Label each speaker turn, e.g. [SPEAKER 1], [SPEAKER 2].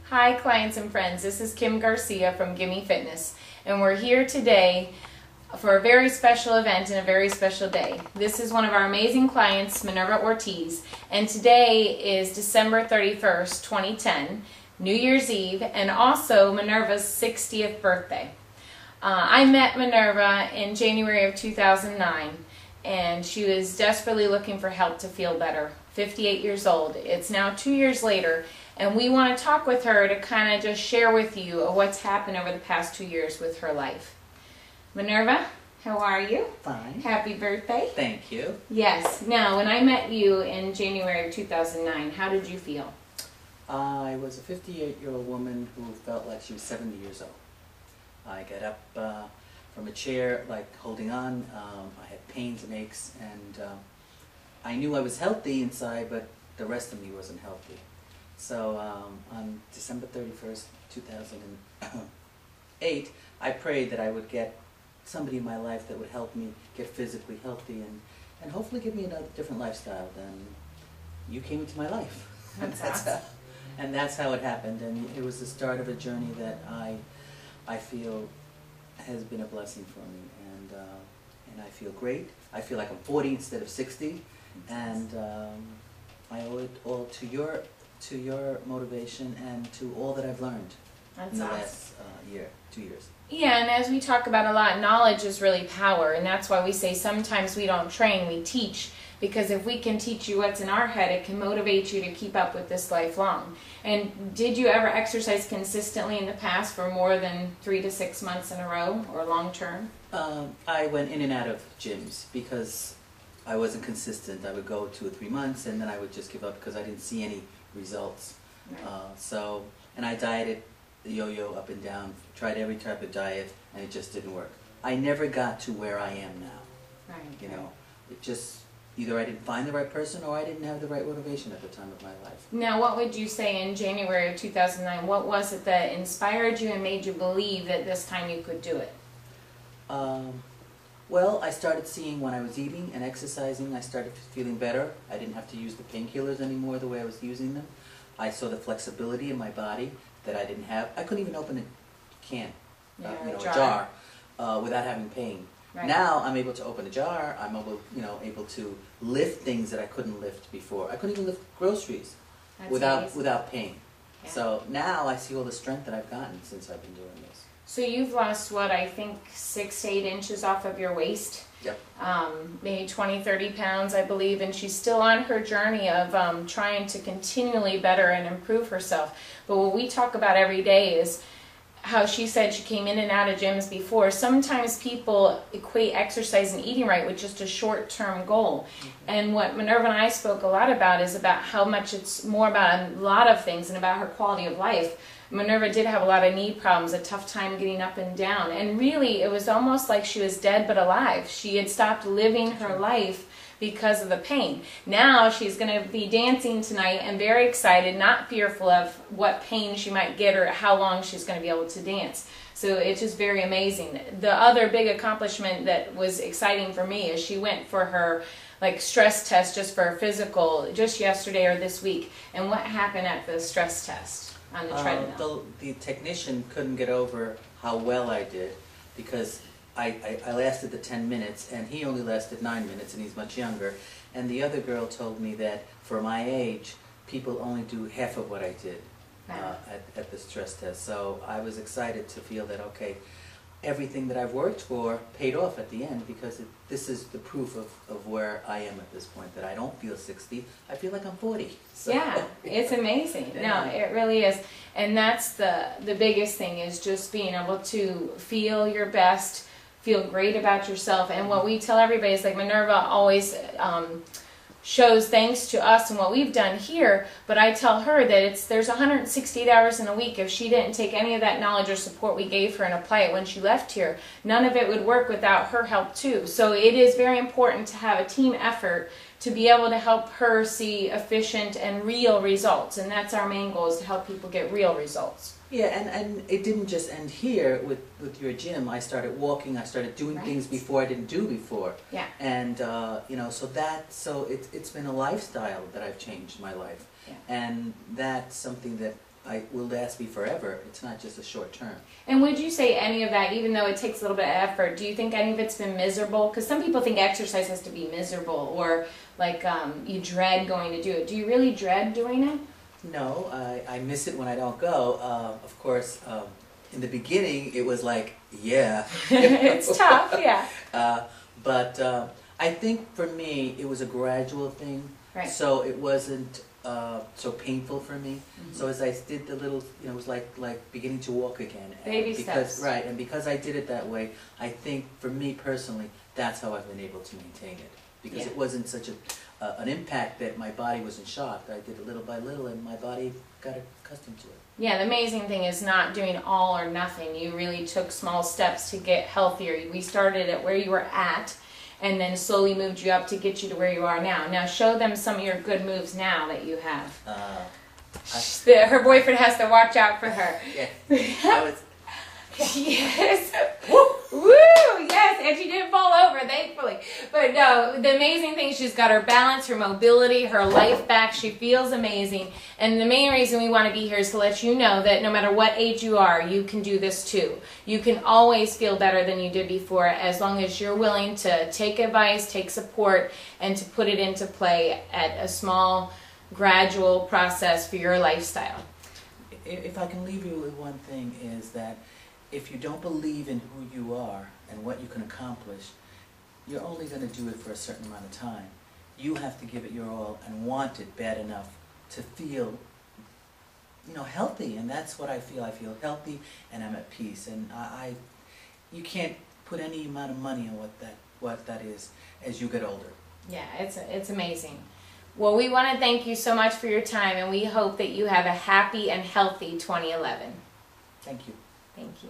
[SPEAKER 1] Hi clients and friends, this is Kim Garcia from Gimme Fitness, and we're here today for a very special event and a very special day. This is one of our amazing clients, Minerva Ortiz, and today is December 31st, 2010, New Year's Eve, and also Minerva's 60th birthday. I met Minerva in January of 2009, and she was desperately looking for help to feel better. 58 years old. It's now 2 years later, and we want to talk with her to kind of just share with you what's happened over the past 2 years with her life. Minerva, how are you?
[SPEAKER 2] Fine.
[SPEAKER 1] Happy birthday.
[SPEAKER 2] Thank you.
[SPEAKER 1] Yes. Now, when I met you in January of 2009, how did you feel?
[SPEAKER 2] I was a 58-year-old woman who felt like she was 70 years old. I got up from a chair, like holding on. I had pains and aches, and I knew I was healthy inside, but the rest of me wasn't healthy. So on December 31st, 2008, I prayed that I would get somebody in my life that would help me get physically healthy and hopefully give me a different lifestyle. Then you came into my life. And that's how it happened. And it was the start of a journey that I feel has been a blessing for me. And I feel great. I feel like I'm 40 instead of 60. And I owe it all to your motivation and to all that I've learned in the last 2 years.
[SPEAKER 1] Yeah, and as we talk about a lot, knowledge is really power, and that's why we say sometimes we don't train, we teach, because if we can teach you what's in our head, it can motivate you to keep up with this lifelong. And did you ever exercise consistently in the past for more than 3 to 6 months in a row, or long term?
[SPEAKER 2] I went in and out of gyms because I wasn't consistent. I would go 2 or 3 months and then I would just give up because I didn't see any results. Right. And I dieted, yo-yo up and down, tried every type of diet, and it just didn't work. I never got to where I am now.
[SPEAKER 1] Right.
[SPEAKER 2] You know, it just, either I didn't find the right person or I didn't have the right motivation at the time of my life.
[SPEAKER 1] Now, what would you say in January of 2009, what was it that inspired you and made you believe that this time you could do it?
[SPEAKER 2] Well, I started seeing when I was eating and exercising, I started feeling better. I didn't have to use the painkillers anymore the way I was using them. I saw the flexibility in my body that I didn't have. I couldn't even open a can, a jar, without having pain. Right. Now I'm able to open a jar. I'm able to lift things that I couldn't lift before. I couldn't even lift groceries without pain. Yeah. So now I see all the strength that I've gotten since I've been doing this.
[SPEAKER 1] So you've lost, what, I think 6 to 8 inches off of your waist?
[SPEAKER 2] Yep.
[SPEAKER 1] Maybe 20, 30 pounds, I believe, and she's still on her journey of trying to continually better and improve herself. But what we talk about every day is how she said she came in and out of gyms before. Sometimes people equate exercise and eating right with just a short-term goal. Mm-hmm. And what Minerva and I spoke a lot about is about how much it's more about a lot of things and about her quality of life. Minerva did have a lot of knee problems, a tough time getting up and down, and really it was almost like she was dead but alive. She had stopped living her life because of the pain. Now she's going to be dancing tonight and very excited, not fearful of what pain she might get or how long she's going to be able to dance. So it's just very amazing. The other big accomplishment that was exciting for me is she went for her stress test just for her physical just yesterday or this week. And what happened at the stress test? On the treadmill.
[SPEAKER 2] The technician couldn't get over how well I did because I lasted the 10 minutes and he only lasted 9 minutes and he's much younger. And the other girl told me that for my age, people only do half of what I did at the stress test. So I was excited to feel that, okay, everything that I've worked for paid off at the end because this is the proof of where I am at this point, that I don't feel 60, I feel like I'm 40. So,
[SPEAKER 1] yeah, it's amazing.
[SPEAKER 2] Yeah.
[SPEAKER 1] No, it really is. And that's the biggest thing, is just being able to feel your best, feel great about yourself. And what we tell everybody is, like, Minerva always shows thanks to us and what we've done here, but I tell her that there's 168 hours in a week. If she didn't take any of that knowledge or support we gave her and apply it when she left here, none of it would work without her help too. So it is very important to have a team effort to be able to help her see efficient and real results, and that's our main goal, is to help people get real results.
[SPEAKER 2] Yeah, and it didn't just end here with your gym. I started walking. I started doing things before I didn't do before. Yeah. And so it's been a lifestyle that I've changed my life, and that's something that will last me forever. It's not just a short term.
[SPEAKER 1] And would you say any of that, even though it takes a little bit of effort, do you think any of it's been miserable? Because some people think exercise has to be miserable, or like you dread going to do it. Do you really dread doing it?
[SPEAKER 2] No, I miss it when I don't go. Of course, in the beginning it was like, yeah.
[SPEAKER 1] It's tough, yeah.
[SPEAKER 2] But I think for me it was a gradual thing.
[SPEAKER 1] Right.
[SPEAKER 2] So it wasn't so painful for me. So as I did the little, it was like beginning to walk again.
[SPEAKER 1] Baby steps.
[SPEAKER 2] Right, and because I did it that way, I think for me personally, that's how I've been able to maintain it. Because it wasn't such an impact that my body was in shock. I did it little by little, and my body got accustomed to it.
[SPEAKER 1] Yeah, the amazing thing is not doing all or nothing. You really took small steps to get healthier. We started at where you were at, and then slowly moved you up to get you to where you are now. Now show them some of your good moves now that you have. Her boyfriend has to watch out for her.
[SPEAKER 2] Yeah.
[SPEAKER 1] Yes. Woo! Yes, and she didn't fall over, thankfully. But no, the amazing thing, she's got her balance, her mobility, her life back. She feels amazing. And the main reason we want to be here is to let you know that no matter what age you are, you can do this too. You can always feel better than you did before, as long as you're willing to take advice, take support, and to put it into play at a small, gradual process for your lifestyle.
[SPEAKER 2] If I can leave you with one thing, is that if you don't believe in who you are and what you can accomplish, you're only going to do it for a certain amount of time. You have to give it your all and want it bad enough to feel, healthy. And that's what I feel. I feel healthy and I'm at peace. And you can't put any amount of money on what that is as you get older.
[SPEAKER 1] Yeah, it's amazing. Well, we want to thank you so much for your time, and we hope that you have a happy and healthy 2011.
[SPEAKER 2] Thank you.
[SPEAKER 1] Thank you.